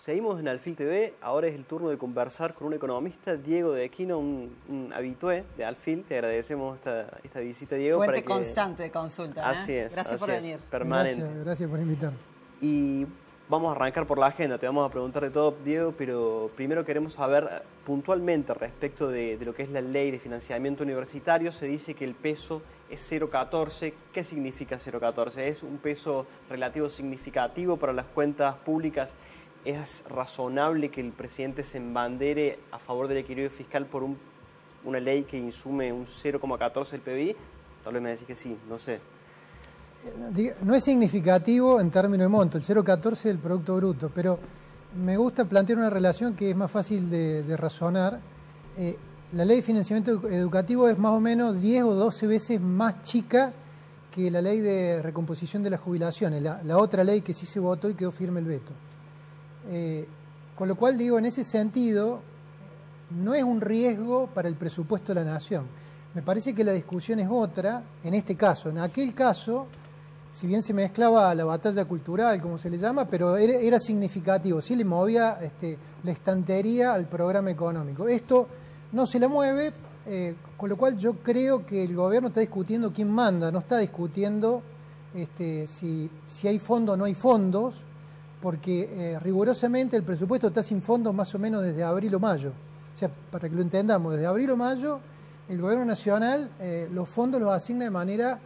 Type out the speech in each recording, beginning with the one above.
Seguimos en Alfil TV, ahora es el turno de conversar con un economista, Diego de Aquino, un habitué de Alfil. Te agradecemos esta visita, Diego. Fuente constante de consulta. Así es. Gracias por venir. Permanente. Gracias por invitar. Y vamos a arrancar por la agenda, te vamos a preguntar de todo, Diego, pero primero queremos saber puntualmente respecto de lo que es la ley de financiamiento universitario. Se dice que el peso es 0,14. ¿Qué significa 0,14? ¿Es un peso relativo significativo para las cuentas públicas? ¿Es razonable que el presidente se embandere a favor del equilibrio fiscal por una ley que insume un 0,14 del PBI? Tal vez me decís que sí, no sé. No es significativo en términos de monto, el 0,14 del Producto Bruto, pero me gusta plantear una relación que es más fácil de razonar. La ley de financiamiento educativo es más o menos 10 o 12 veces más chica que la ley de recomposición de las jubilaciones, la otra ley que sí se votó y quedó firme el veto. Con lo cual, digo, en ese sentido, no es un riesgo para el presupuesto de la Nación. Me parece que la discusión es otra, en este caso. En aquel caso, si bien se mezclaba la batalla cultural, como se le llama, pero era significativo, sí le movía la estantería al programa económico. Esto no se la mueve, con lo cual yo creo que el gobierno está discutiendo quién manda, no está discutiendo si hay fondos o no hay fondos, porque rigurosamente el presupuesto está sin fondos más o menos desde abril o mayo. O sea, para que lo entendamos, desde abril o mayo el gobierno nacional los fondos los asigna de manera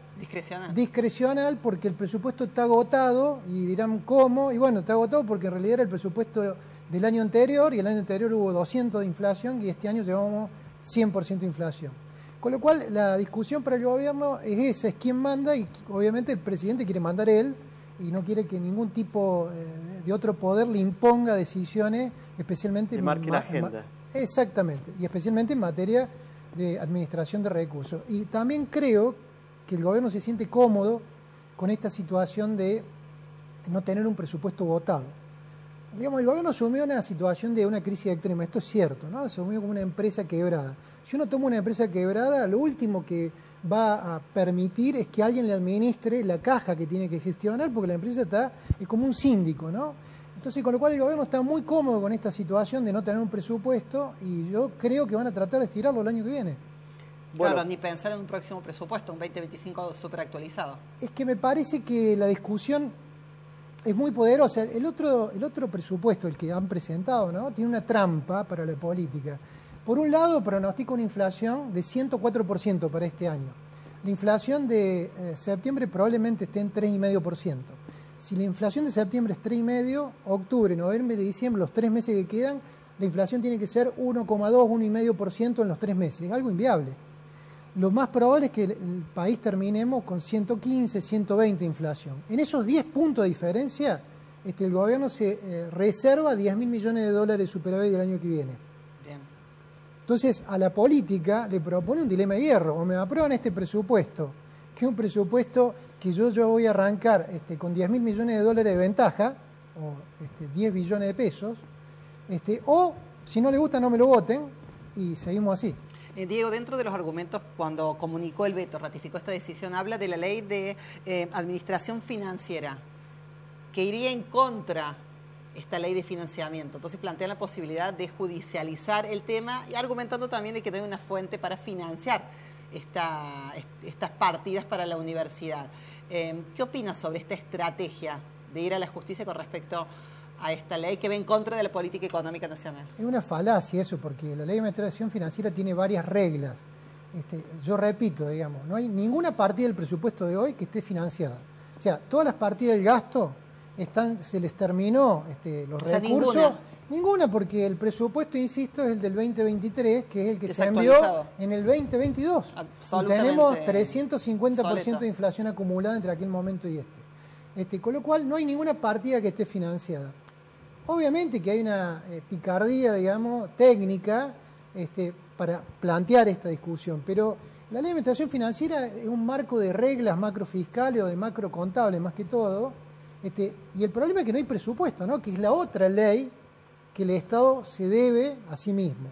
discrecional porque el presupuesto está agotado, y dirán ¿cómo? Y bueno, está agotado porque en realidad era el presupuesto del año anterior, y el año anterior hubo 200 de inflación y este año llevamos 100% de inflación. Con lo cual la discusión para el gobierno es esa, es quién manda, y obviamente el presidente quiere mandar él, y no quiere que ningún tipo de otro poder le imponga decisiones, especialmente... Le marque la agenda. Exactamente, y especialmente en materia de administración de recursos. Y también creo que el gobierno se siente cómodo con esta situación de no tener un presupuesto votado. Digamos, el gobierno asumió una situación de una crisis extrema, esto es cierto, ¿no? Asumió como una empresa quebrada. Si uno toma una empresa quebrada, lo último que va a permitir es que alguien le administre la caja que tiene que gestionar, porque la empresa es como un síndico, ¿no? Entonces, con lo cual el gobierno está muy cómodo con esta situación de no tener un presupuesto, y yo creo que van a tratar de estirarlo el año que viene. Bueno, claro, ni pensar en un próximo presupuesto, un 2025 súper actualizado. Es que me parece que la discusión es muy poderosa. El otro presupuesto, el que han presentado, ¿no?, tiene una trampa para la política. Por un lado, pronostica una inflación de 104% para este año. La inflación de septiembre probablemente esté en 3,5%. Si la inflación de septiembre es 3,5%, octubre, noviembre y diciembre, los 3 meses que quedan, la inflación tiene que ser 1,2, 1,5% en los 3 meses. Es algo inviable. Lo más probable es que el país terminemos con 115, 120 de inflación. En esos 10 puntos de diferencia, el gobierno se reserva 10.000 millones de dólares de superávit del año que viene. Bien. Entonces, a la política le propone un dilema de hierro. O me aprueban este presupuesto, que es un presupuesto que yo voy a arrancar con 10.000 millones de dólares de ventaja, o 10 billones de pesos, o si no le gusta no me lo voten, y seguimos así. Diego, dentro de los argumentos, cuando comunicó el veto, ratificó esta decisión, habla de la ley de administración financiera, que iría en contra esta ley de financiamiento. Entonces plantea la posibilidad de judicializar el tema, y argumentando también de que no hay una fuente para financiar estas partidas para la universidad. ¿Qué opinas sobre esta estrategia de ir a la justicia con respecto a esta ley que va en contra de la política económica nacional? Es una falacia eso, porque la ley de administración financiera tiene varias reglas. Yo repito, digamos, no hay ninguna partida del presupuesto de hoy que esté financiada. O sea, todas las partidas del gasto se les terminó los recursos. Ninguna, porque el presupuesto, insisto, es el del 2023, que es el que se envió en el 2022. Y tenemos 350% de inflación acumulada entre aquel momento y con lo cual no hay ninguna partida que esté financiada. Obviamente que hay una picardía, digamos, técnica para plantear esta discusión, pero la ley de administración financiera es un marco de reglas macrofiscales o de macrocontables más que todo, y el problema es que no hay presupuesto, ¿no?, que es la otra ley que el Estado se debe a sí mismo.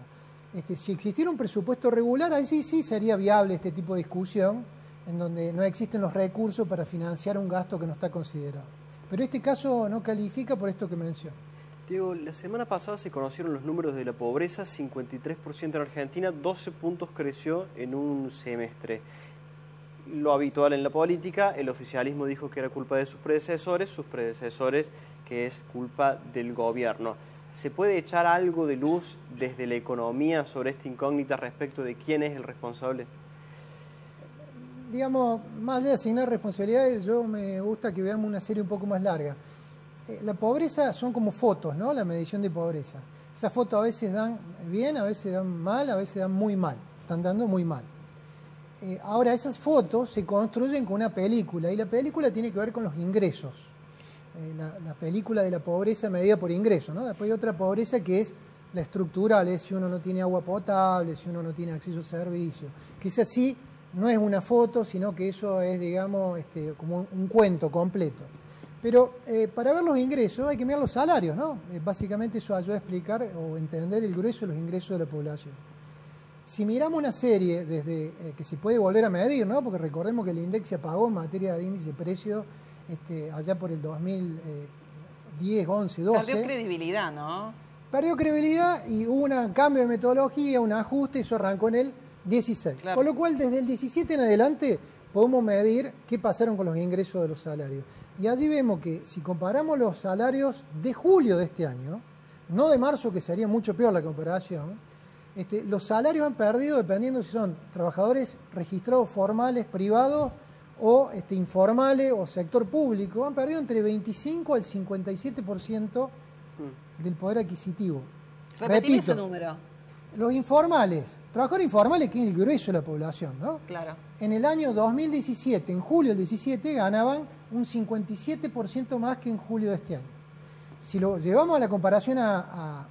Si existiera un presupuesto regular, ahí sí sería viable este tipo de discusión, en donde no existen los recursos para financiar un gasto que no está considerado. Pero este caso no califica por esto que menciono. Diego, la semana pasada se conocieron los números de la pobreza, 53% en Argentina, 12 puntos creció en un semestre. Lo habitual en la política, el oficialismo dijo que era culpa de sus predecesores que es culpa del gobierno. ¿Se puede echar algo de luz desde la economía sobre esta incógnita respecto de quién es el responsable? Digamos, más allá de asignar responsabilidades, yo me gusta que veamos una serie un poco más larga. La pobreza son como fotos, ¿no? La medición de pobreza. Esas fotos a veces dan bien, a veces dan mal, a veces dan muy mal. Están dando muy mal. Ahora, esas fotos se construyen con una película, y la película tiene que ver con los ingresos. La película de la pobreza medida por ingreso, ¿no? Después hay otra pobreza que es la estructural, si uno no tiene agua potable, si uno no tiene acceso a servicios. Que esa sí no es una foto, sino que eso es, digamos, como un cuento completo. Pero para ver los ingresos hay que mirar los salarios, ¿no? Básicamente eso ayuda a explicar o entender el grueso de los ingresos de la población. Si miramos una serie desde que se puede volver a medir, ¿no? Porque recordemos que el INDEC se apagó en materia de índice de precio allá por el 2010, 11, 12. Perdió credibilidad, ¿no? Perdió credibilidad y hubo un cambio de metodología, un ajuste, eso arrancó en el 16. Claro. Con lo cual, desde el 17 en adelante podemos medir qué pasaron con los ingresos de los salarios. Y allí vemos que si comparamos los salarios de julio de este año, no de marzo, que sería mucho peor la comparación, los salarios han perdido, dependiendo si son trabajadores registrados formales, privados o informales o sector público, han perdido entre 25 al 57% del poder adquisitivo. Repetime ese número. Los informales, trabajadores informales, que es el grueso de la población, ¿no? Claro. En el año 2017, en julio del 17, ganaban un 57% más que en julio de este año. Si lo llevamos a la comparación a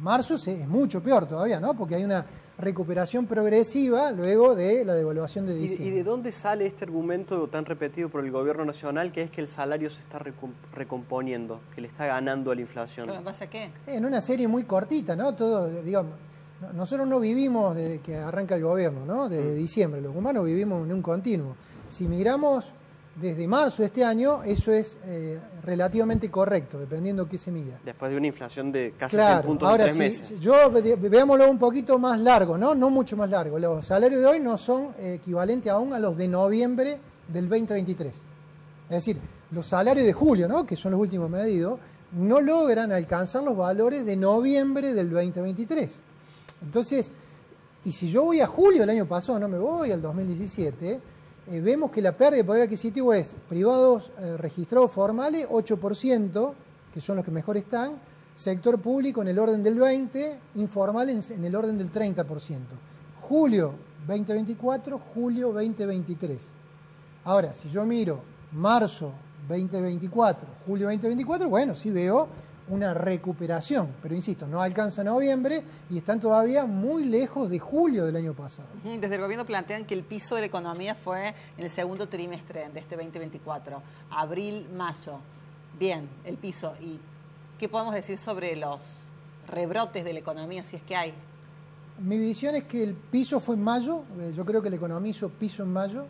marzo, es mucho peor todavía, ¿no? Porque hay una recuperación progresiva luego de la devaluación de diciembre. ¿Y de dónde sale este argumento tan repetido por el gobierno nacional, que es que el salario se está recomponiendo, que le está ganando a la inflación? ¿Pero en base a qué? En una serie muy cortita, ¿no? Todo, digamos, nosotros no vivimos desde que arranca el gobierno, ¿no? Desde diciembre, los humanos vivimos en un continuo. Si miramos desde marzo de este año, eso es relativamente correcto, dependiendo qué se mida. Después de una inflación de casi 100 claro, puntos ahora en 3 meses. Veámoslo un poquito más largo, ¿no? No mucho más largo. Los salarios de hoy no son equivalentes aún a los de noviembre del 2023. Es decir, los salarios de julio, ¿no? Que son los últimos medidos, no logran alcanzar los valores de noviembre del 2023. Entonces, y si yo voy a julio del año pasado, no me voy al 2017, vemos que la pérdida de poder adquisitivo es privados registrados formales, 8%, que son los que mejor están, sector público en el orden del 20%, informal en el orden del 30%. Julio 2024, julio 2023. Ahora, si yo miro marzo 2024, julio 2024, bueno, sí veo una recuperación, pero insisto, no alcanza noviembre y están todavía muy lejos de julio del año pasado. Desde el gobierno plantean que el piso de la economía fue en el segundo trimestre de este 2024, abril, mayo. Bien, el piso. ¿Y qué podemos decir sobre los rebrotes de la economía, si es que hay? Mi visión es que el piso fue en mayo, yo creo que la economía hizo piso en mayo.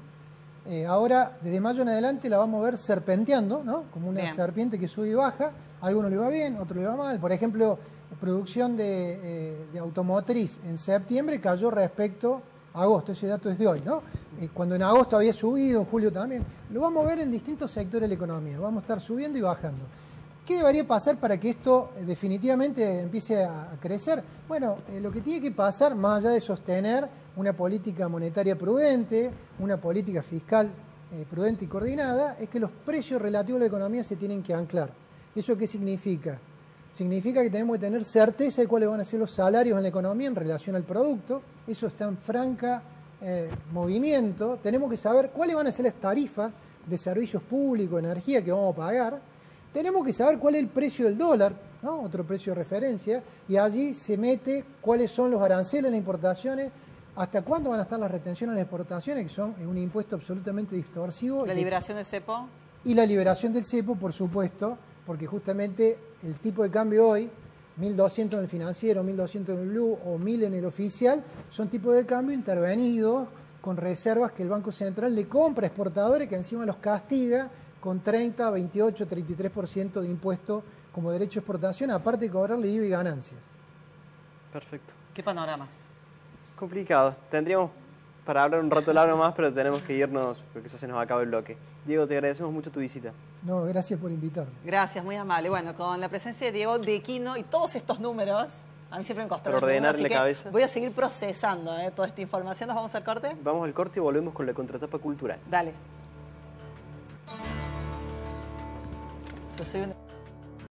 Ahora, desde mayo en adelante la vamos a ver serpenteando, ¿no? Como una serpiente que sube y baja. A algunos le va bien, a otros le va mal. Por ejemplo, la producción de automotriz en septiembre cayó respecto a agosto. Ese dato es de hoy, ¿no? Cuando en agosto había subido, en julio también. Lo vamos a ver en distintos sectores de la economía. Vamos a estar subiendo y bajando. ¿Qué debería pasar para que esto definitivamente empiece a crecer? Bueno, lo que tiene que pasar, más allá de sostener una política monetaria prudente, una política fiscal prudente y coordinada, es que los precios relativos de la economía se tienen que anclar. ¿Eso qué significa? Significa que tenemos que tener certeza de cuáles van a ser los salarios en la economía en relación al producto. Eso está en franca movimiento. Tenemos que saber cuáles van a ser las tarifas de servicios públicos, energía que vamos a pagar. Tenemos que saber cuál es el precio del dólar, ¿no? Otro precio de referencia, y allí se mete cuáles son los aranceles en las importaciones, hasta cuándo van a estar las retenciones en las exportaciones, que son un impuesto absolutamente distorsivo. ¿La liberación del cepo? Y la liberación del cepo, por supuesto, porque justamente el tipo de cambio hoy, 1.200 en el financiero, 1.200 en el blue o 1.000 en el oficial, son tipos de cambio intervenidos con reservas que el Banco Central le compra a exportadores, que encima los castiga con 30, 28, 33% de impuesto como derecho de exportación, aparte de cobrarle IVA y ganancias. Perfecto. ¿Qué panorama? Es complicado. Tendríamos para hablar un rato largo más, pero tenemos que irnos porque eso se nos acaba el bloque. Diego, te agradecemos mucho tu visita. No, gracias por invitarme. Gracias, muy amable. Bueno, con la presencia de Diego de Quino y todos estos números, a mí siempre me costaron Para ordenar así la que cabeza. voy a seguir procesando toda esta información. ¿Nos vamos al corte? Vamos al corte y volvemos con la contratapa cultural. Dale. Yo soy una...